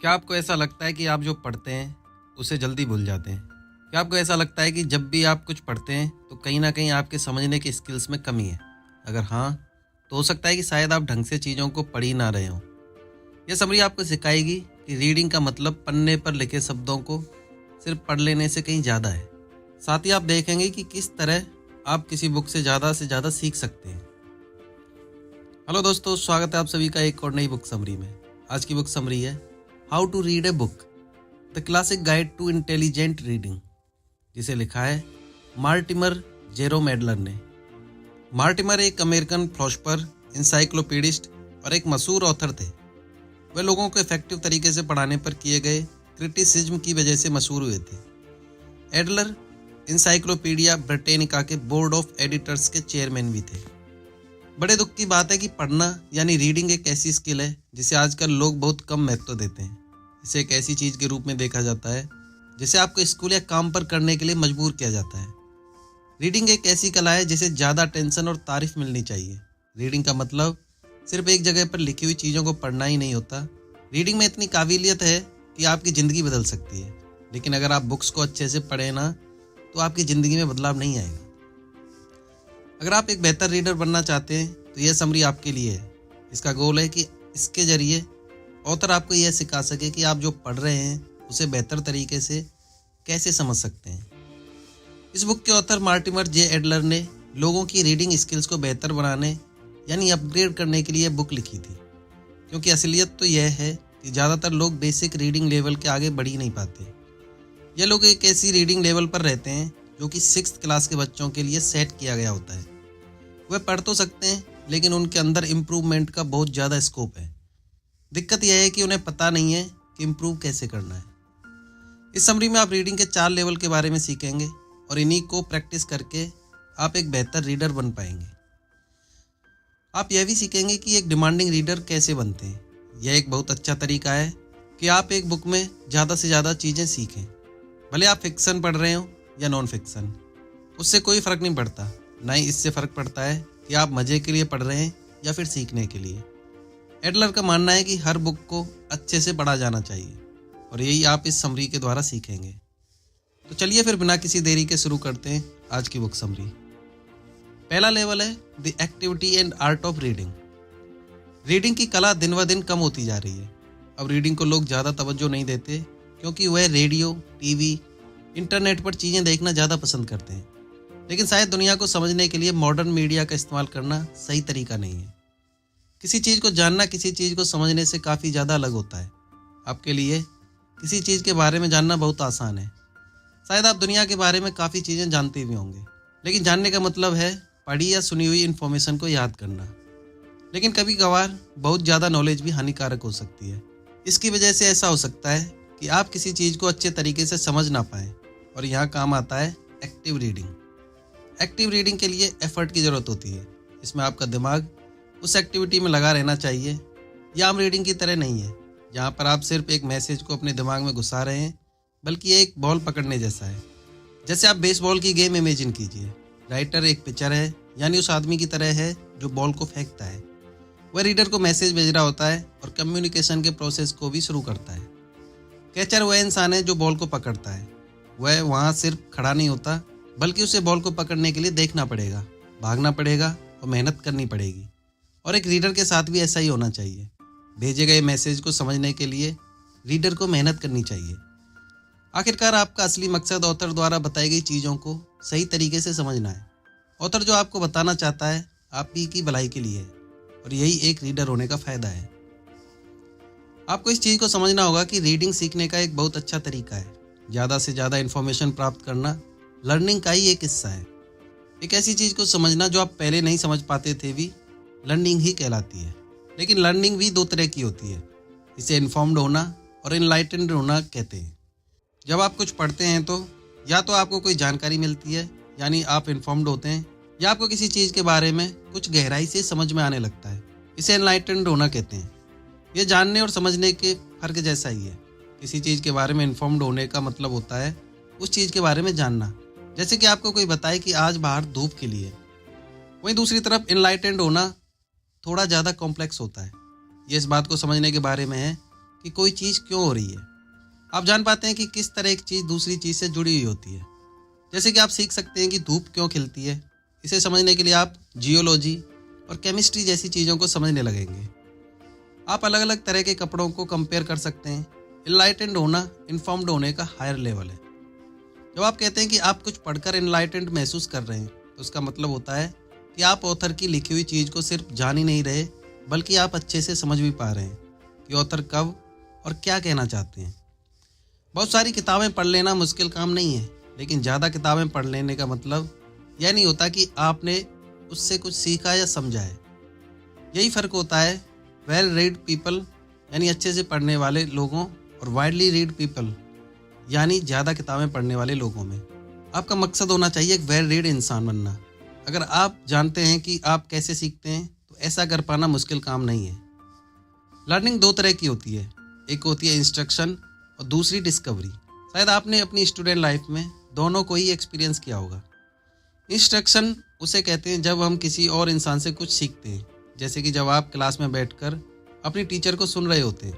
क्या आपको ऐसा लगता है कि आप जो पढ़ते हैं उसे जल्दी भूल जाते हैं? क्या आपको ऐसा लगता है कि जब भी आप कुछ पढ़ते हैं तो कहीं न कहीं आपके समझने के स्किल्स में कमी है? अगर हाँ, तो हो सकता है कि शायद आप ढंग से चीज़ों को पढ़ ही ना रहे हों। यह समरी आपको सिखाएगी कि रीडिंग का मतलब पन्ने पर लिखे शब्दों को सिर्फ पढ़ लेने से कहीं ज़्यादा है। साथ ही आप देखेंगे कि किस तरह आप किसी बुक से ज़्यादा सीख सकते हैं। हेलो दोस्तों, स्वागत है आप सभी का एक और नई बुक समरी में। आज की बुक समरी है how to read a book, the classic guide to intelligent reading, जिसे लिखा है मार्टिमर जेरोम एडलर ने। मार्टिमर एक अमेरिकन फिलोसोफर, इंसाइक्लोपीडिस्ट और एक मशहूर ऑथर थे। वे लोगों को इफेक्टिव तरीके से पढ़ाने पर किए गए क्रिटिसिज्म की वजह से मशहूर हुए थे। एडलर इंसाइक्लोपीडिया ब्रिटेनिका के बोर्ड ऑफ एडिटर्स के चेयरमैन भी थे। बड़े दुख की बात है कि पढ़ना यानी रीडिंग एक ऐसी स्किल है जिसे आजकल लोग बहुत कम महत्व देते हैं। इसे एक ऐसी चीज़ के रूप में देखा जाता है जिसे आपको स्कूल या काम पर करने के लिए मजबूर किया जाता है। रीडिंग एक ऐसी कला है जिसे ज़्यादा टेंशन और तारीफ मिलनी चाहिए। रीडिंग का मतलब सिर्फ एक जगह पर लिखी हुई चीज़ों को पढ़ना ही नहीं होता। रीडिंग में इतनी काबिलियत है कि आपकी ज़िंदगी बदल सकती है। लेकिन अगर आप बुक्स को अच्छे से पढ़ें ना, तो आपकी ज़िंदगी में बदलाव नहीं आएगा। अगर आप एक बेहतर रीडर बनना चाहते हैं तो यह समरी आपके लिए है। इसका गोल है कि इसके जरिए ऑथर आपको यह सिखा सके कि आप जो पढ़ रहे हैं उसे बेहतर तरीके से कैसे समझ सकते हैं। इस बुक के ऑथर मार्टिमर जे एडलर ने लोगों की रीडिंग स्किल्स को बेहतर बनाने यानी अपग्रेड करने के लिए बुक लिखी थी। क्योंकि असलियत तो यह है कि ज़्यादातर लोग बेसिक रीडिंग लेवल के आगे बढ़ ही नहीं पाते। यह लोग एक ऐसी रीडिंग लेवल पर रहते हैं जो कि 6th क्लास के बच्चों के लिए सेट किया गया होता है। वह पढ़ तो सकते हैं लेकिन उनके अंदर इम्प्रूवमेंट का बहुत ज़्यादा स्कोप है। दिक्कत यह है कि उन्हें पता नहीं है कि इम्प्रूव कैसे करना है। इस समरी में आप रीडिंग के 4 लेवल के बारे में सीखेंगे और इन्हीं को प्रैक्टिस करके आप एक बेहतर रीडर बन पाएंगे। आप यह भी सीखेंगे कि एक डिमांडिंग रीडर कैसे बनते हैं। यह एक बहुत अच्छा तरीका है कि आप एक बुक में ज़्यादा से ज़्यादा चीज़ें सीखें। भले आप फिक्सन पढ़ रहे हो या नॉन फिक्सन, उससे कोई फ़र्क नहीं पड़ता। ना ही इससे फ़र्क पड़ता है कि आप मज़े के लिए पढ़ रहे हैं या फिर सीखने के लिए। एडलर का मानना है कि हर बुक को अच्छे से पढ़ा जाना चाहिए और यही आप इस समरी के द्वारा सीखेंगे। तो चलिए फिर बिना किसी देरी के शुरू करते हैं आज की बुक समरी। पहला लेवल है the activity and art of reading. Reading की कला दिन ब दिन कम होती जा रही है। अब रीडिंग को लोग ज़्यादा तवज्जो नहीं देते क्योंकि वह रेडियो, टीवी, इंटरनेट पर चीज़ें देखना ज़्यादा पसंद करते हैं। लेकिन शायद दुनिया को समझने के लिए मॉडर्न मीडिया का इस्तेमाल करना सही तरीका नहीं है। किसी चीज़ को जानना किसी चीज़ को समझने से काफ़ी ज़्यादा अलग होता है। आपके लिए किसी चीज़ के बारे में जानना बहुत आसान है। शायद आप दुनिया के बारे में काफ़ी चीज़ें जानते भी होंगे, लेकिन जानने का मतलब है पढ़ी या सुनी हुई इन्फॉर्मेशन को याद करना। लेकिन कभी कभार बहुत ज़्यादा नॉलेज भी हानिकारक हो सकती है। इसकी वजह से ऐसा हो सकता है कि आप किसी चीज़ को अच्छे तरीके से समझ ना पाएँ और यहाँ काम आता है एक्टिव रीडिंग। एक्टिव रीडिंग के लिए एफर्ट की ज़रूरत होती है। इसमें आपका दिमाग उस एक्टिविटी में लगा रहना चाहिए। यह आम रीडिंग की तरह नहीं है जहाँ पर आप सिर्फ एक मैसेज को अपने दिमाग में घुसा रहे हैं, बल्कि ये एक बॉल पकड़ने जैसा है। जैसे आप बेसबॉल की गेम इमेजिन कीजिए। राइटर एक पिचर है, यानी उस आदमी की तरह है जो बॉल को फेंकता है। वह रीडर को मैसेज भेज रहा होता है और कम्युनिकेशन के प्रोसेस को भी शुरू करता है। कैचर वह इंसान है जो बॉल को पकड़ता है। वह वहाँ सिर्फ खड़ा नहीं होता, बल्कि उसे बॉल को पकड़ने के लिए देखना पड़ेगा, भागना पड़ेगा और मेहनत करनी पड़ेगी। और एक रीडर के साथ भी ऐसा ही होना चाहिए। भेजे गए मैसेज को समझने के लिए रीडर को मेहनत करनी चाहिए। आखिरकार आपका असली मकसद ऑथर द्वारा बताई गई चीज़ों को सही तरीके से समझना है। ऑथर जो आपको बताना चाहता है आप ही की भलाई के लिए है और यही एक रीडर होने का फ़ायदा है। आपको इस चीज़ को समझना होगा कि रीडिंग सीखने का एक बहुत अच्छा तरीका है। ज़्यादा से ज़्यादा इन्फॉर्मेशन प्राप्त करना लर्निंग का ही एक हिस्सा है। एक ऐसी चीज़ को समझना जो आप पहले नहीं समझ पाते थे भी लर्निंग ही कहलाती है। लेकिन लर्निंग भी 2 तरह की होती है। इसे इन्फॉर्म्ड होना और इनलाइटेंड होना कहते हैं। जब आप कुछ पढ़ते हैं तो या तो आपको कोई जानकारी मिलती है यानी आप इन्फॉर्म्ड होते हैं, या आपको किसी चीज़ के बारे में कुछ गहराई से समझ में आने लगता है। इसे इनलाइटेंड होना कहते हैं। यह जानने और समझने के फ़र्क जैसा ही है। किसी चीज़ के बारे में इन्फॉर्म्ड होने का मतलब होता है उस चीज़ के बारे में जानना। जैसे कि आपको कोई बताए कि आज बाहर धूप खिली है। वहीं दूसरी तरफ इनलाइटेंड होना थोड़ा ज़्यादा कॉम्प्लेक्स होता है। ये इस बात को समझने के बारे में है कि कोई चीज़ क्यों हो रही है। आप जान पाते हैं कि किस तरह एक चीज़ दूसरी चीज़ से जुड़ी हुई होती है। जैसे कि आप सीख सकते हैं कि धूप क्यों खिलती है। इसे समझने के लिए आप जियोलॉजी और केमिस्ट्री जैसी चीज़ों को समझने लगेंगे। आप अलग अलग तरह के कपड़ों को कंपेयर कर सकते हैं। इनलाइटेंड होना इन्फॉर्म्ड होने का हायर लेवल है। जब आप कहते हैं कि आप कुछ पढ़कर इनलाइटेंड महसूस कर रहे हैं, तो उसका मतलब होता है कि आप ऑथर की लिखी हुई चीज़ को सिर्फ जान ही नहीं रहे, बल्कि आप अच्छे से समझ भी पा रहे हैं कि ऑथर कब और क्या कहना चाहते हैं। बहुत सारी किताबें पढ़ लेना मुश्किल काम नहीं है, लेकिन ज़्यादा किताबें पढ़ लेने का मतलब यह नहीं होता कि आपने उससे कुछ सीखा या समझा है। यही फ़र्क होता है वेल रीड पीपल यानी अच्छे से पढ़ने वाले लोगों और वाइडली रीड पीपल यानी ज़्यादा किताबें पढ़ने वाले लोगों में। आपका मकसद होना चाहिए एक वेल रीड इंसान बनना। अगर आप जानते हैं कि आप कैसे सीखते हैं, तो ऐसा कर पाना मुश्किल काम नहीं है। लर्निंग दो तरह की होती है, एक होती है इंस्ट्रक्शन और दूसरी डिस्कवरी। शायद आपने अपनी स्टूडेंट लाइफ में दोनों को ही एक्सपीरियंस किया होगा। इंस्ट्रक्शन उसे कहते हैं जब हम किसी और इंसान से कुछ सीखते हैं, जैसे कि जब आप क्लास में बैठकर अपनी टीचर को सुन रहे होते हैं,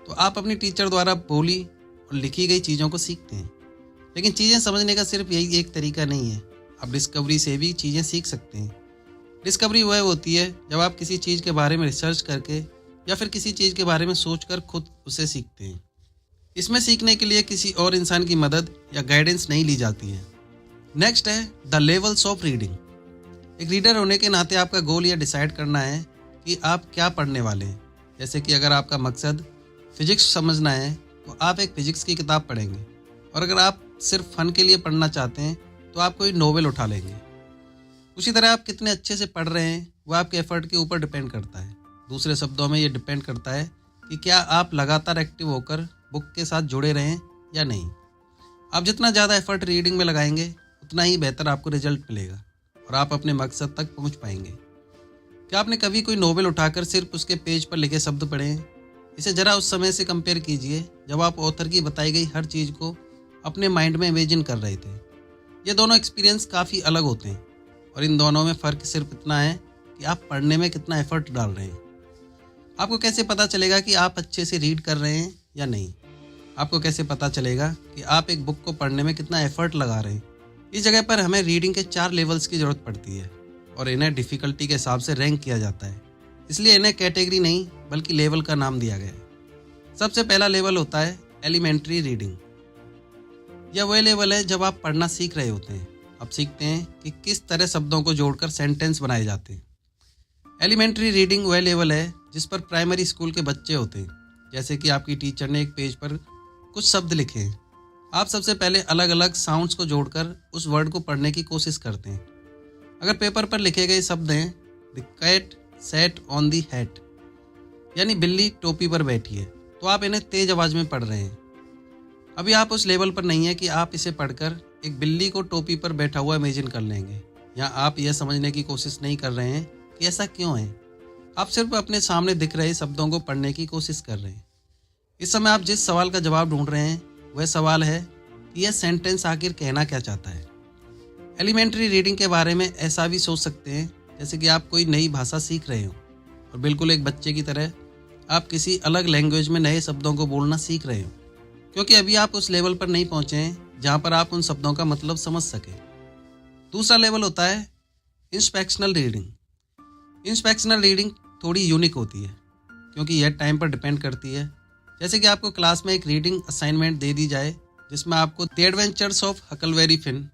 तो आप अपनी टीचर द्वारा बोली और लिखी गई चीज़ों को सीखते हैं। लेकिन चीज़ें समझने का सिर्फ यही एक तरीका नहीं है, आप डिस्कवरी से भी चीज़ें सीख सकते हैं। डिस्कवरी वह होती है जब आप किसी चीज़ के बारे में रिसर्च करके या फिर किसी चीज़ के बारे में सोचकर खुद उसे सीखते हैं। इसमें सीखने के लिए किसी और इंसान की मदद या गाइडेंस नहीं ली जाती है। नेक्स्ट है द लेवल्स ऑफ रीडिंग। एक रीडर होने के नाते आपका गोल यह डिसाइड करना है कि आप क्या पढ़ने वाले हैं। जैसे कि अगर आपका मकसद फिजिक्स समझना है, तो आप एक फिजिक्स की किताब पढ़ेंगे, और अगर आप सिर्फ फन के लिए पढ़ना चाहते हैं, तो आप कोई नोवेल उठा लेंगे। उसी तरह आप कितने अच्छे से पढ़ रहे हैं वह आपके एफर्ट के ऊपर डिपेंड करता है। दूसरे शब्दों में ये डिपेंड करता है कि क्या आप लगातार एक्टिव होकर बुक के साथ जुड़े रहें या नहीं। आप जितना ज़्यादा एफर्ट रीडिंग में लगाएंगे, उतना ही बेहतर आपको रिजल्ट मिलेगा और आप अपने मकसद तक पहुंच पाएंगे। क्या आपने कभी कोई नोवेल उठाकर सिर्फ उसके पेज पर लिखे शब्द पढ़े हैं? इसे ज़रा उस समय से कंपेयर कीजिए जब आप ऑथर की बताई गई हर चीज़ को अपने माइंड में इमेजिन कर रहे थे। ये दोनों एक्सपीरियंस काफ़ी अलग होते हैं, और इन दोनों में फ़र्क सिर्फ इतना है कि आप पढ़ने में कितना एफर्ट डाल रहे हैं। आपको कैसे पता चलेगा कि आप अच्छे से रीड कर रहे हैं या नहीं? आपको कैसे पता चलेगा कि आप एक बुक को पढ़ने में कितना एफर्ट लगा रहे हैं? इस जगह पर हमें रीडिंग के 4 लेवल्स की ज़रूरत पड़ती है, और इन्हें डिफ़िकल्टी के हिसाब से रैंक किया जाता है। इसलिए इन्हें कैटेगरी नहीं बल्कि लेवल का नाम दिया गया है। सबसे पहला लेवल होता है एलिमेंट्री रीडिंग। यह वह लेवल है जब आप पढ़ना सीख रहे होते हैं। आप सीखते हैं कि किस तरह शब्दों को जोड़कर सेंटेंस बनाए जाते हैं। एलिमेंट्री रीडिंग वह लेवल है जिस पर प्राइमरी स्कूल के बच्चे होते हैं। जैसे कि आपकी टीचर ने एक पेज पर कुछ शब्द लिखे हैं, आप सबसे पहले अलग अलग साउंड्स को जोड़कर उस वर्ड को पढ़ने की कोशिश करते हैं। अगर पेपर पर लिखे गए शब्द हैं the cat sat on the hat यानी बिल्ली टोपी पर बैठी है, तो आप इन्हें तेज आवाज़ में पढ़ रहे हैं। अभी आप उस लेवल पर नहीं है कि आप इसे पढ़कर एक बिल्ली को टोपी पर बैठा हुआ इमेजिन कर लेंगे। या आप यह समझने की कोशिश नहीं कर रहे हैं कि ऐसा क्यों है। आप सिर्फ अपने सामने दिख रहे शब्दों को पढ़ने की कोशिश कर रहे हैं। इस समय आप जिस सवाल का जवाब ढूंढ रहे हैं वह सवाल है कि यह सेंटेंस आखिर कहना क्या चाहता है। एलिमेंट्री रीडिंग के बारे में ऐसा भी सोच सकते हैं जैसे कि आप कोई नई भाषा सीख रहे हो, और बिल्कुल एक बच्चे की तरह आप किसी अलग लैंग्वेज में नए शब्दों को बोलना सीख रहे हो, क्योंकि अभी आप उस लेवल पर नहीं पहुंचे हैं जहां पर आप उन शब्दों का मतलब समझ सकें। दूसरा लेवल होता है इंस्पेक्शनल रीडिंग। इंस्पेक्शनल रीडिंग थोड़ी यूनिक होती है क्योंकि यह टाइम पर डिपेंड करती है। जैसे कि आपको क्लास में एक रीडिंग असाइनमेंट दे दी जाए जिसमें आपको the adventures of Huckleberry Finn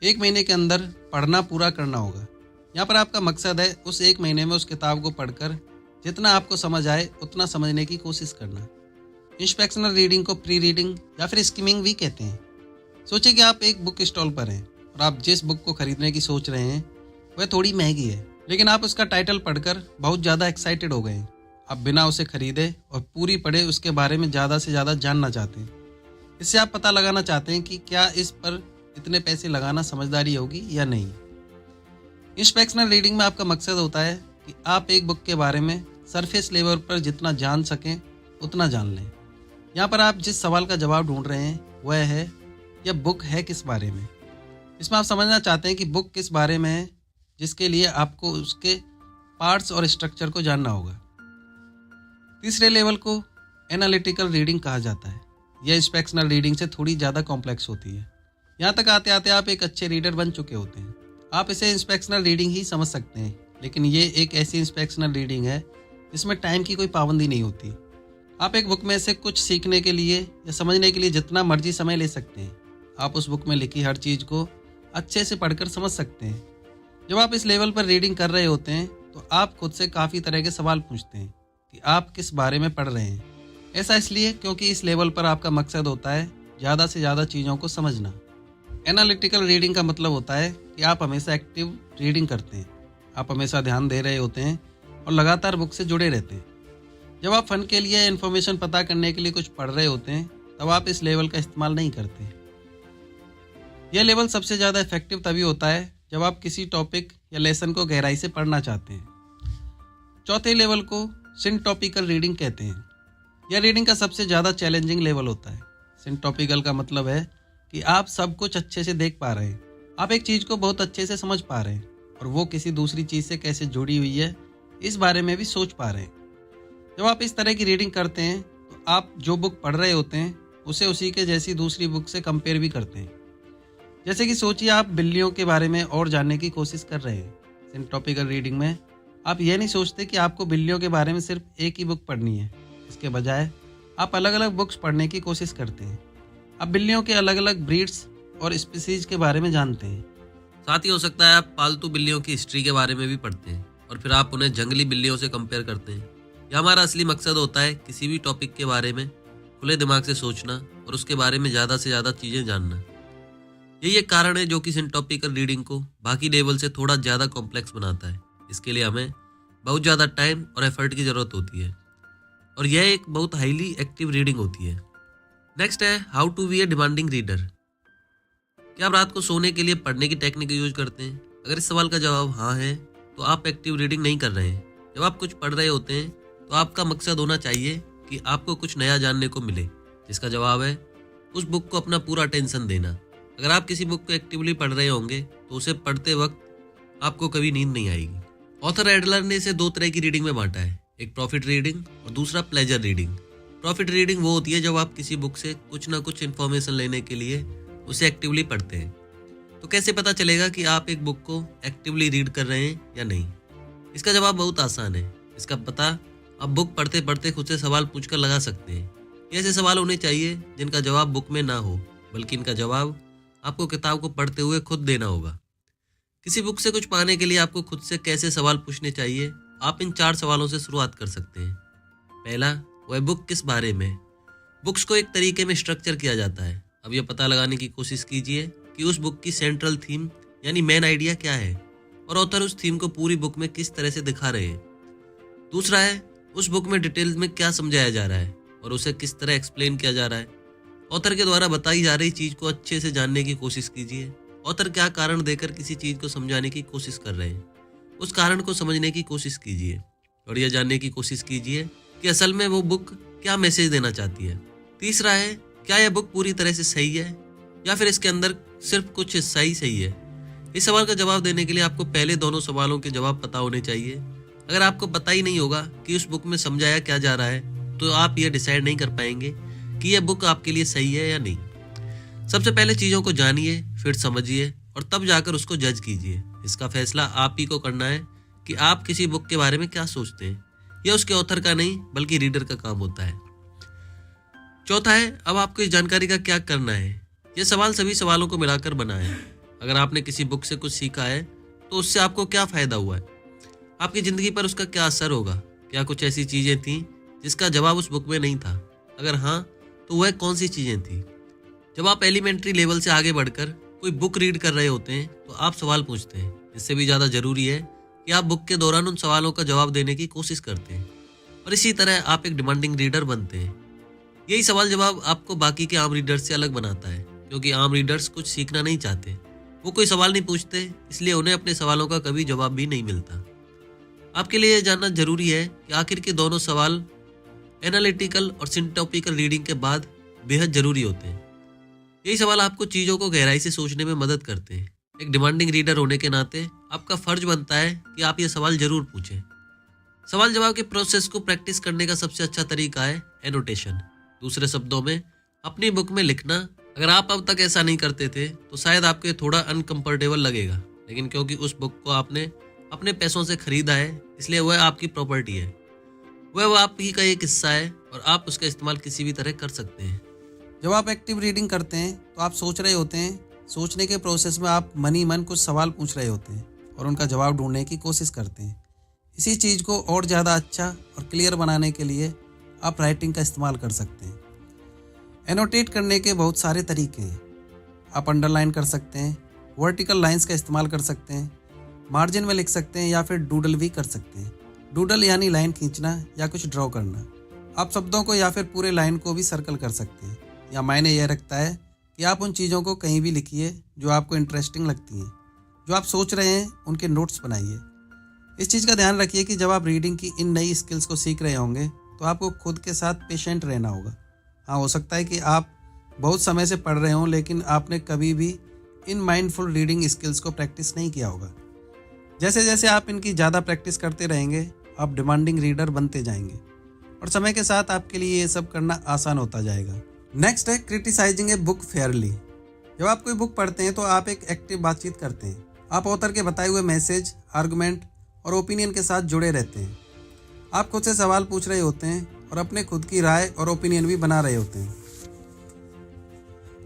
1 महीने के अंदर पढ़ना पूरा करना होगा। यहाँ पर आपका मकसद है उस 1 महीने में उस किताब को पढ़कर जितना आपको समझ आए उतना समझने की कोशिश करना। इंस्पेक्शनल रीडिंग को प्री रीडिंग या फिर स्किमिंग भी कहते हैं। सोचिए कि आप एक बुक स्टॉल पर हैं और आप जिस बुक को खरीदने की सोच रहे हैं वह थोड़ी महंगी है, लेकिन आप उसका टाइटल पढ़कर बहुत ज़्यादा एक्साइटेड हो गए हैं। आप बिना उसे खरीदे और पूरी पढ़े उसके बारे में ज़्यादा से ज़्यादा जानना चाहते हैं। इससे आप पता लगाना चाहते हैं कि क्या इस पर इतने पैसे लगाना समझदारी होगी या नहीं। इंस्पेक्शनल रीडिंग में आपका मकसद होता है कि आप एक बुक के बारे में सरफेस लेवल पर जितना जान सकें उतना जान लें। यहाँ पर आप जिस सवाल का जवाब ढूंढ रहे हैं वह है यह बुक है किस बारे में। इसमें आप समझना चाहते हैं कि बुक किस बारे में है, जिसके लिए आपको उसके पार्ट्स और स्ट्रक्चर को जानना होगा। तीसरे लेवल को एनालिटिकल रीडिंग कहा जाता है। यह इंस्पेक्शनल रीडिंग से थोड़ी ज़्यादा कॉम्प्लेक्स होती है। यहाँ तक आते आते आप एक अच्छे रीडर बन चुके होते हैं। आप इसे इंस्पेक्शनल रीडिंग ही समझ सकते हैं, लेकिन ये एक ऐसी इंस्पेक्शनल रीडिंग है जिसमें टाइम की कोई पाबंदी नहीं होती। आप एक बुक में से कुछ सीखने के लिए या समझने के लिए जितना मर्जी समय ले सकते हैं। आप उस बुक में लिखी हर चीज़ को अच्छे से पढ़कर समझ सकते हैं। जब आप इस लेवल पर रीडिंग कर रहे होते हैं तो आप खुद से काफ़ी तरह के सवाल पूछते हैं कि आप किस बारे में पढ़ रहे हैं। ऐसा इसलिए क्योंकि इस लेवल पर आपका मकसद होता है ज़्यादा से ज़्यादा चीज़ों को समझना। एनालिटिकल रीडिंग का मतलब होता है कि आप हमेशा एक्टिव रीडिंग करते हैं। आप हमेशा ध्यान दे रहे होते हैं और लगातार बुक से जुड़े रहते हैं। जब आप फ़न के लिए इन्फॉर्मेशन पता करने के लिए कुछ पढ़ रहे होते हैं तब आप इस लेवल का इस्तेमाल नहीं करते। यह लेवल सबसे ज़्यादा इफेक्टिव तभी होता है जब आप किसी टॉपिक या लेसन को गहराई से पढ़ना चाहते हैं। चौथे लेवल को सिंटॉपिकल रीडिंग कहते हैं। यह रीडिंग का सबसे ज़्यादा चैलेंजिंग लेवल होता है। सिंटॉपिकल का मतलब है कि आप सब कुछ अच्छे से देख पा रहे हैं। आप एक चीज़ को बहुत अच्छे से समझ पा रहे हैं और वो किसी दूसरी चीज़ से कैसे जुड़ी हुई है इस बारे में भी सोच पा रहे हैं। जब आप इस तरह की रीडिंग करते हैं तो आप जो बुक पढ़ रहे होते हैं उसे उसी के जैसी दूसरी बुक से कंपेयर भी करते हैं। जैसे कि सोचिए आप बिल्लियों के बारे में और जानने की कोशिश कर रहे हैं। सिंटॉपिकल रीडिंग में आप यह नहीं सोचते कि आपको बिल्लियों के बारे में सिर्फ एक ही बुक पढ़नी है। इसके बजाय आप अलग अलग बुक्स पढ़ने की कोशिश करते हैं। आप बिल्लियों के अलग अलग ब्रीड्स और स्पीसीज के बारे में जानते हैं। साथ ही हो सकता है आप पालतू बिल्लियों की हिस्ट्री के बारे में भी पढ़ते हैं और फिर आप उन्हें जंगली बिल्लियों से कंपेयर करते हैं। यह हमारा असली मकसद होता है किसी भी टॉपिक के बारे में खुले दिमाग से सोचना और उसके बारे में ज़्यादा से ज़्यादा चीज़ें जानना। यही एक कारण है जो कि सिंटॉपिकल रीडिंग को बाकी लेवल से थोड़ा ज़्यादा कॉम्प्लेक्स बनाता है। इसके लिए हमें बहुत ज़्यादा टाइम और एफर्ट की ज़रूरत होती है और यह एक बहुत हाईली एक्टिव रीडिंग होती है। नेक्स्ट है how to be a demanding reader. क्या आप रात को सोने के लिए पढ़ने की टेक्निक यूज करते हैं? अगर इस सवाल का जवाब हाँ है तो आप एक्टिव रीडिंग नहीं कर रहे हैं। जब आप कुछ पढ़ रहे होते हैं तो आपका मकसद होना चाहिए कि आपको कुछ नया जानने को मिले, जिसका जवाब है उस बुक को अपना पूरा अटेंशन देना। अगर आप किसी बुक को एक्टिवली पढ़ रहे होंगे तो उसे पढ़ते वक्त आपको कभी नींद नहीं आएगी। ऑथर एडलर ने इसे दो तरह की रीडिंग में बांटा है, एक प्रॉफिट रीडिंग और दूसरा प्लेजर रीडिंग। प्रॉफिट रीडिंग वो होती है जब आप किसी बुक से कुछ ना कुछ इन्फॉर्मेशन लेने के लिए उसे एक्टिवली पढ़ते हैं। तो कैसे पता चलेगा कि आप एक बुक को एक्टिवली रीड कर रहे हैं या नहीं? इसका जवाब बहुत आसान है। इसका पता आप बुक पढ़ते पढ़ते खुद से सवाल पूछकर लगा सकते हैं। ये ऐसे सवाल होने चाहिए जिनका जवाब बुक में ना हो, बल्कि इनका जवाब आपको किताब को पढ़ते हुए खुद देना होगा। किसी बुक से कुछ पाने के लिए आपको खुद से कैसे सवाल पूछने चाहिए? आप इन 4 सवालों से शुरुआत कर सकते हैं। पहला, वह बुक किस बारे में? बुक्स को एक तरीके में स्ट्रक्चर किया जाता है। अब यह पता लगाने की कोशिश कीजिए कि उस बुक की सेंट्रल थीम यानी मेन आइडिया क्या है और ऑथर उस थीम को पूरी बुक में किस तरह से दिखा रहे हैं। दूसरा है, उस बुक में डिटेल में क्या समझाया जा रहा है और उसे किस तरह एक्सप्लेन किया जा रहा है। ऑथर के द्वारा बताई जा रही चीज़ को अच्छे से जानने की कोशिश कीजिए। ऑथर क्या कारण देकर किसी चीज़ को समझाने की कोशिश कर रहे हैं, उस कारण को समझने की कोशिश कीजिए और यह जानने की कोशिश कीजिए कि असल में वो बुक क्या मैसेज देना चाहती है। तीसरा है, क्या यह बुक पूरी तरह से सही है या फिर इसके अंदर सिर्फ कुछ हिस्सा ही सही है? इस सवाल का जवाब देने के लिए आपको पहले दोनों सवालों के जवाब पता होने चाहिए। अगर आपको पता ही नहीं होगा कि उस बुक में समझाया क्या जा रहा है तो आप यह डिसाइड नहीं कर पाएंगे कि यह बुक आपके लिए सही है या नहीं। सबसे पहले चीज़ों को जानिए, फिर समझिए और तब जाकर उसको जज कीजिए। इसका फैसला आप ही को करना है कि आप किसी बुक के बारे में क्या सोचते हैं। यह उसके ऑथर का नहीं बल्कि रीडर का काम होता है। चौथा है, अब आपको इस जानकारी का क्या करना है? यह सवाल सभी सवालों को मिलाकर बना है। अगर आपने किसी बुक से कुछ सीखा है तो उससे आपको क्या फ़ायदा हुआ है? आपकी ज़िंदगी पर उसका क्या असर होगा? क्या कुछ ऐसी चीज़ें थीं जिसका जवाब उस बुक में नहीं था? अगर हाँ, तो वह कौन सी चीज़ें थीं? जब आप एलिमेंट्री लेवल से आगे बढ़कर कोई बुक रीड कर रहे होते हैं तो आप सवाल पूछते हैं। इससे भी ज़्यादा ज़रूरी है कि आप बुक के दौरान उन सवालों का जवाब देने की कोशिश करते हैं और इसी तरह आप एक डिमांडिंग रीडर बनते हैं। यही सवाल जवाब आपको बाकी के आम रीडर्स से अलग बनाता है, क्योंकि आम रीडर्स कुछ सीखना नहीं चाहते। वो कोई सवाल नहीं पूछते, इसलिए उन्हें अपने सवालों का कभी जवाब भी नहीं मिलता। आपके लिए यह जानना जरूरी है कि आखिर के दोनों सवाल एनालिटिकल और सिंटॉपिकल रीडिंग के बाद बेहद जरूरी होते हैं। यही सवाल आपको चीज़ों को गहराई से सोचने में मदद करते हैं। एक डिमांडिंग रीडर होने के नाते आपका फर्ज बनता है कि आप ये सवाल जरूर पूछें। सवाल जवाब के प्रोसेस को प्रैक्टिस करने का सबसे अच्छा तरीका है एनोटेशन। दूसरे शब्दों में अपनी बुक में लिखना। अगर आप अब तक ऐसा नहीं करते थे तो शायद आपको थोड़ा अनकंफर्टेबल लगेगा, लेकिन क्योंकि उस बुक को आपने अपने पैसों से खरीदा है इसलिए वह आपकी प्रॉपर्टी है। वह आपकी का एक हिस्सा है और आप उसका इस्तेमाल किसी भी तरह कर सकते हैं। जब आप एक्टिव रीडिंग करते हैं तो आप सोच रहे होते हैं। सोचने के प्रोसेस में आप मन ही मन कुछ सवाल पूछ रहे होते हैं और उनका जवाब ढूंढने की कोशिश करते हैं। इसी चीज़ को और ज़्यादा अच्छा और क्लियर बनाने के लिए आप राइटिंग का इस्तेमाल कर सकते हैं। एनोटेट करने के बहुत सारे तरीके हैं। आप अंडरलाइन कर सकते हैं, वर्टिकल लाइंस का इस्तेमाल कर सकते हैं, मार्जिन में लिख सकते हैं या फिर डूडल भी कर सकते हैं। डूडल यानी लाइन खींचना या कुछ ड्रॉ करना। आप शब्दों को या फिर पूरे लाइन को भी सर्कल कर सकते हैं। या मायने यह रखता है कि आप उन चीज़ों को कहीं भी लिखिए जो आपको इंटरेस्टिंग लगती हैं, जो आप सोच रहे हैं उनके नोट्स बनाइए। इस चीज़ का ध्यान रखिए कि जब आप रीडिंग की इन नई स्किल्स को सीख रहे होंगे तो आपको खुद के साथ पेशेंट रहना होगा। हाँ, हो सकता है कि आप बहुत समय से पढ़ रहे हों लेकिन आपने कभी भी इन माइंडफुल रीडिंग स्किल्स को प्रैक्टिस नहीं किया होगा। जैसे जैसे आप इनकी ज़्यादा प्रैक्टिस करते रहेंगे आप डिमांडिंग रीडर बनते जाएंगे और समय के साथ आपके लिए ये सब करना आसान होता जाएगा। नेक्स्ट है क्रिटिसाइजिंग ए बुक फेयरली। जब आप कोई बुक पढ़ते हैं तो आप एक एक्टिव बातचीत करते हैं। आप ऑथर के बताए हुए मैसेज, आर्गुमेंट और ओपिनियन के साथ जुड़े रहते हैं। आप खुद से सवाल पूछ रहे होते हैं और अपने खुद की राय और ओपिनियन भी बना रहे होते हैं।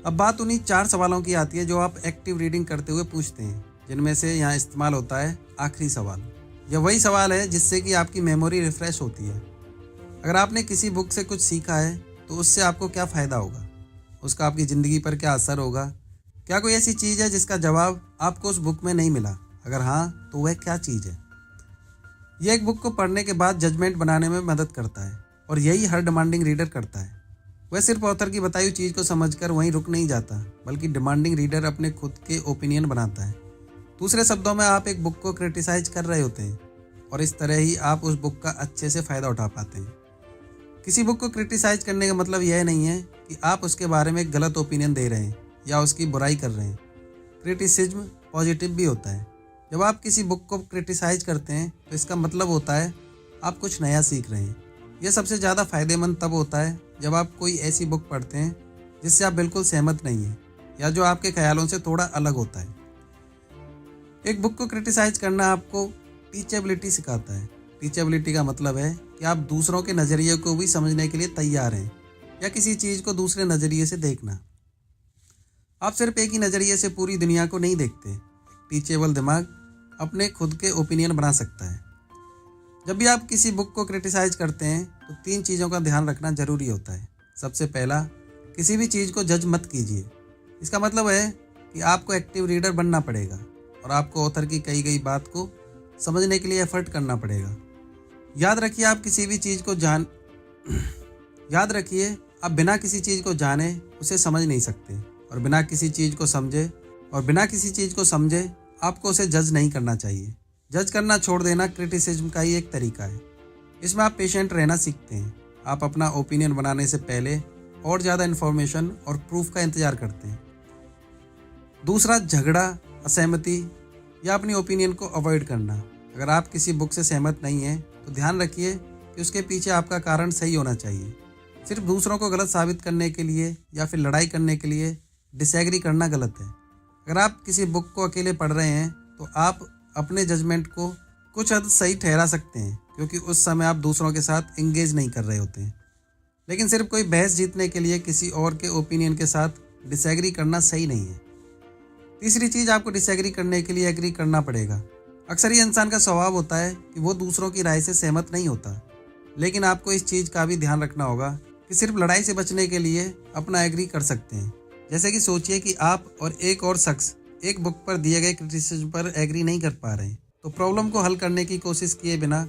अब बात उन्हीं 4 सवालों की आती है जो आप एक्टिव रीडिंग करते हुए पूछते हैं, जिनमें से यहाँ इस्तेमाल होता है आखिरी सवाल। यह वही सवाल है जिससे कि आपकी मेमोरी रिफ्रेश होती है। अगर आपने किसी बुक से कुछ सीखा है तो उससे आपको क्या फ़ायदा होगा, उसका आपकी ज़िंदगी पर क्या असर होगा, क्या कोई ऐसी चीज़ है जिसका जवाब आपको उस बुक में नहीं मिला, अगर हाँ तो वह क्या चीज़ है। यह एक बुक को पढ़ने के बाद जजमेंट बनाने में मदद करता है और यही हर डिमांडिंग रीडर करता है। वह सिर्फ ऑथर की बताई हुई चीज़ को समझकर वहीं रुक नहीं जाता, बल्कि डिमांडिंग रीडर अपने खुद के ओपिनियन बनाता है। दूसरे शब्दों में आप एक बुक को क्रिटिसाइज कर रहे होते हैं और इस तरह ही आप उस बुक का अच्छे से फ़ायदा उठा पाते हैं। किसी बुक को क्रिटिसाइज करने का मतलब यह नहीं है कि आप उसके बारे में गलत ओपिनियन दे रहे हैं या उसकी बुराई कर रहे हैं। क्रिटिसिज्म पॉजिटिव भी होता है। जब आप किसी बुक को क्रिटिसाइज करते हैं तो इसका मतलब होता है आप कुछ नया सीख रहे हैं। यह सबसे ज़्यादा फ़ायदेमंद तब होता है जब आप कोई ऐसी बुक पढ़ते हैं जिससे आप बिल्कुल सहमत नहीं हैं या जो आपके ख्यालों से थोड़ा अलग होता है। एक बुक को क्रिटिसाइज करना आपको टीचेबिलिटी सिखाता है। टीचेबिलिटी का मतलब है कि आप दूसरों के नज़रिए को भी समझने के लिए तैयार हैं या किसी चीज़ को दूसरे नज़रिए से देखना। आप सिर्फ एक ही नज़रिए से पूरी दुनिया को नहीं देखते। टीचेबल दिमाग अपने खुद के ओपिनियन बना सकता है। जब भी आप किसी बुक को क्रिटिसाइज करते हैं तो 3 चीज़ों का ध्यान रखना ज़रूरी होता है। सबसे पहला, किसी भी चीज़ को जज मत कीजिए। इसका मतलब है कि आपको एक्टिव रीडर बनना पड़ेगा और आपको ऑथर की कही गई बात को समझने के लिए एफर्ट करना पड़ेगा। याद रखिए आप बिना किसी चीज़ को जाने उसे समझ नहीं सकते और बिना किसी चीज़ को समझे आपको उसे जज नहीं करना चाहिए। जज करना छोड़ देना क्रिटिसिज्म का ही एक तरीका है। इसमें आप पेशेंट रहना सीखते हैं। आप अपना ओपिनियन बनाने से पहले और ज़्यादा इन्फॉर्मेशन और प्रूफ का इंतज़ार करते हैं। दूसरा, झगड़ा, असहमति या अपनी ओपिनियन को अवॉइड करना। अगर आप किसी बुक से सहमत नहीं हैं तो ध्यान रखिए कि उसके पीछे आपका कारण सही होना चाहिए। सिर्फ दूसरों को गलत साबित करने के लिए या फिर लड़ाई करने के लिए डिसएग्री करना गलत है। अगर आप किसी बुक को अकेले पढ़ रहे हैं तो आप अपने जजमेंट को कुछ हद सही ठहरा सकते हैं क्योंकि उस समय आप दूसरों के साथ इंगेज नहीं कर रहे होते हैं। लेकिन सिर्फ कोई बहस जीतने के लिए किसी और के ओपिनियन के साथ डिसएग्री करना सही नहीं है। तीसरी चीज़, आपको डिसएग्री करने के लिए एग्री करना पड़ेगा। अक्सर ये इंसान का स्वभाव होता है कि वो दूसरों की राय से सहमत नहीं होता, लेकिन आपको इस चीज़ का भी ध्यान रखना होगा कि सिर्फ लड़ाई से बचने के लिए अपना एग्री कर सकते हैं। जैसे कि सोचिए कि आप और एक और शख्स एक बुक पर दिए गए क्रिटिसिज्म पर एग्री नहीं कर पा रहे हैं, तो प्रॉब्लम को हल करने की कोशिश किए बिना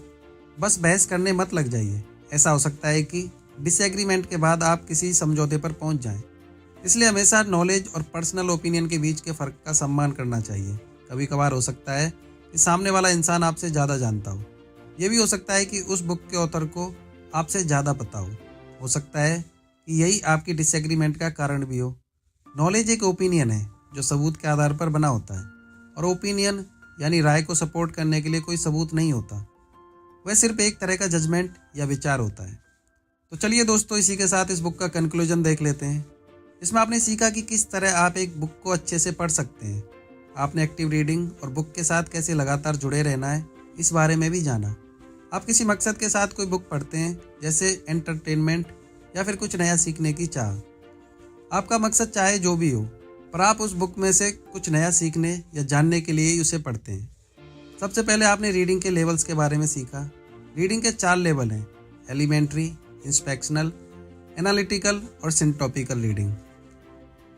बस बहस करने मत लग जाइए। ऐसा हो सकता है कि डिसएग्रीमेंट के बाद आप किसी समझौते पर पहुंच जाएं। इसलिए हमेशा नॉलेज और पर्सनल ओपिनियन के बीच के फ़र्क का सम्मान करना चाहिए। कभी कभार हो सकता है कि सामने वाला इंसान आपसे ज़्यादा जानता हो। यह भी हो सकता है कि उस बुक के ऑथर को आपसे ज़्यादा पता हो सकता है कि यही आपकी डिसएग्रीमेंट का कारण भी हो। नॉलेज एक ओपिनियन है जो सबूत के आधार पर बना होता है, और ओपिनियन यानी राय को सपोर्ट करने के लिए कोई सबूत नहीं होता। वह सिर्फ एक तरह का जजमेंट या विचार होता है। तो चलिए दोस्तों, इसी के साथ इस बुक का कंक्लूजन देख लेते हैं। इसमें आपने सीखा कि किस तरह आप एक बुक को अच्छे से पढ़ सकते हैं। आपने एक्टिव रीडिंग और बुक के साथ कैसे लगातार जुड़े रहना है, इस बारे में भी जाना। आप किसी मकसद के साथ कोई बुक पढ़ते हैं, जैसे एंटरटेनमेंट या फिर कुछ नया सीखने की चाह। आपका मकसद चाहे जो भी हो, पर आप उस बुक में से कुछ नया सीखने या जानने के लिए ही उसे पढ़ते हैं। सबसे पहले आपने रीडिंग के लेवल्स के बारे में सीखा। रीडिंग के 4 लेवल हैं: एलिमेंट्री, इंस्पेक्शनल, एनालिटिकल और सिंटॉपिकल रीडिंग।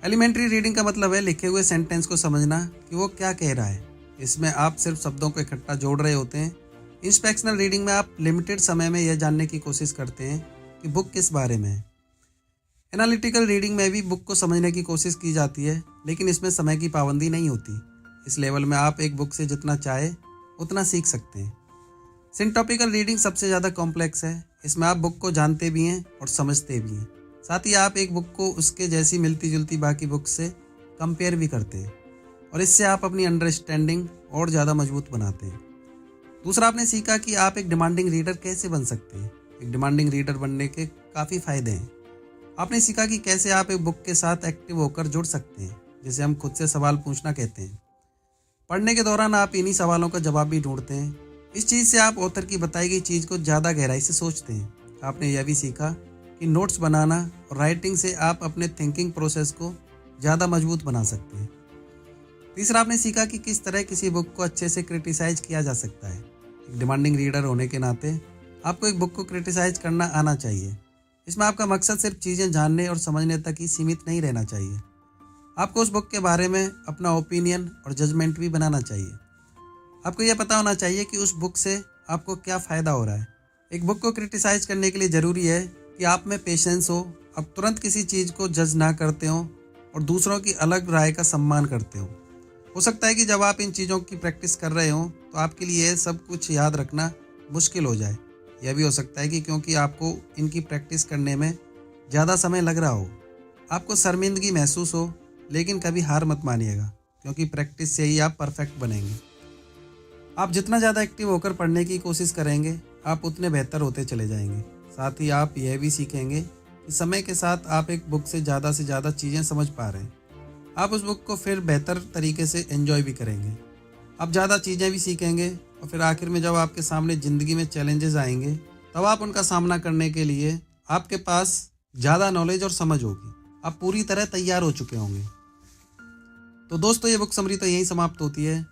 एलिमेंट्री रीडिंग का मतलब है लिखे हुए सेंटेंस को समझना कि वो क्या कह रहा है। इसमें आप सिर्फ शब्दों को इकट्ठा जोड़ रहे होते हैं। इंस्पेक्शनल रीडिंग में आप लिमिटेड समय में यह जानने की कोशिश करते हैं कि बुक किस बारे में है। एनालिटिकल रीडिंग में भी बुक को समझने की कोशिश की जाती है, लेकिन इसमें समय की पाबंदी नहीं होती। इस लेवल में आप एक बुक से जितना चाहे उतना सीख सकते हैं। सिंटॉपिकल रीडिंग सबसे ज़्यादा कॉम्प्लेक्स है। इसमें आप बुक को जानते भी हैं और समझते भी हैं। साथ ही आप एक बुक को उसके जैसी मिलती जुलती बाकी बुक से कंपेयर भी करते हैं, और इससे आप अपनी अंडरस्टैंडिंग और ज़्यादा मजबूत बनाते हैं। दूसरा, आपने सीखा कि आप एक डिमांडिंग रीडर कैसे बन सकते हैं। एक डिमांडिंग रीडर बनने के काफ़ी फ़ायदे हैं। आपने सीखा कि कैसे आप एक बुक के साथ एक्टिव होकर जुड़ सकते हैं, जिसे हम खुद से सवाल पूछना कहते हैं। पढ़ने के दौरान आप इन्हीं सवालों का जवाब भी ढूंढते हैं। इस चीज़ से आप ऑथर की बताई गई चीज़ को ज़्यादा गहराई से सोचते हैं। आपने यह भी सीखा कि नोट्स बनाना और राइटिंग से आप अपने थिंकिंग प्रोसेस को ज़्यादा मजबूत बना सकते हैं। तीसरा, आपने सीखा कि किस तरह किसी बुक को अच्छे से क्रिटिसाइज किया जा सकता है। एक डिमांडिंग रीडर होने के नाते आपको एक बुक को क्रिटिसाइज करना आना चाहिए। इसमें आपका मकसद सिर्फ चीज़ें जानने और समझने तक ही सीमित नहीं रहना चाहिए। आपको उस बुक के बारे में अपना ओपिनियन और जजमेंट भी बनाना चाहिए। आपको यह पता होना चाहिए कि उस बुक से आपको क्या फ़ायदा हो रहा है। एक बुक को क्रिटिसाइज करने के लिए ज़रूरी है कि आप में पेशेंस हो, आप तुरंत किसी चीज़ को जज ना करते हो और दूसरों की अलग राय का सम्मान करते हो सकता है कि जब आप इन चीज़ों की प्रैक्टिस कर रहे हो तो आपके लिए सब कुछ याद रखना मुश्किल हो जाए। यह भी हो सकता है कि क्योंकि आपको इनकी प्रैक्टिस करने में ज़्यादा समय लग रहा हो, आपको शर्मिंदगी महसूस हो, लेकिन कभी हार मत मानिएगा, क्योंकि प्रैक्टिस से ही आप परफेक्ट बनेंगे। आप जितना ज़्यादा एक्टिव होकर पढ़ने की कोशिश करेंगे, आप उतने बेहतर होते चले जाएंगे। साथ ही आप यह भी सीखेंगे कि समय के साथ आप एक बुक से ज़्यादा चीज़ें समझ पा रहे हैं। आप उस बुक को फिर बेहतर तरीके से एंजॉय भी करेंगे। आप ज़्यादा चीज़ें भी सीखेंगे, और फिर आखिर में जब आपके सामने ज़िंदगी में चैलेंजेस आएंगे, तब आप उनका सामना करने के लिए आपके पास ज़्यादा नॉलेज और समझ होगी। आप पूरी तरह तैयार हो चुके होंगे। तो दोस्तों, ये बुक समरी तो यहीं समाप्त होती है।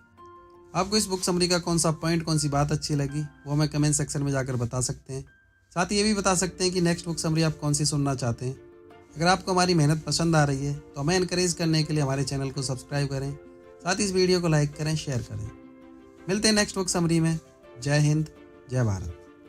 आपको इस बुक समरी का कौन सा पॉइंट, कौन सी बात अच्छी लगी, वो हमें कमेंट सेक्शन में जाकर बता सकते हैं। साथ ही ये भी बता सकते हैं कि नेक्स्ट बुक समरी आप कौन सी सुनना चाहते हैं। अगर आपको हमारी मेहनत पसंद आ रही है तो हमें इनकरेज करने के लिए हमारे चैनल को सब्सक्राइब करें। साथ ही इस वीडियो को लाइक करें, शेयर करें। मिलते हैं नेक्स्ट बुक समरी में। जय हिंद, जय भारत।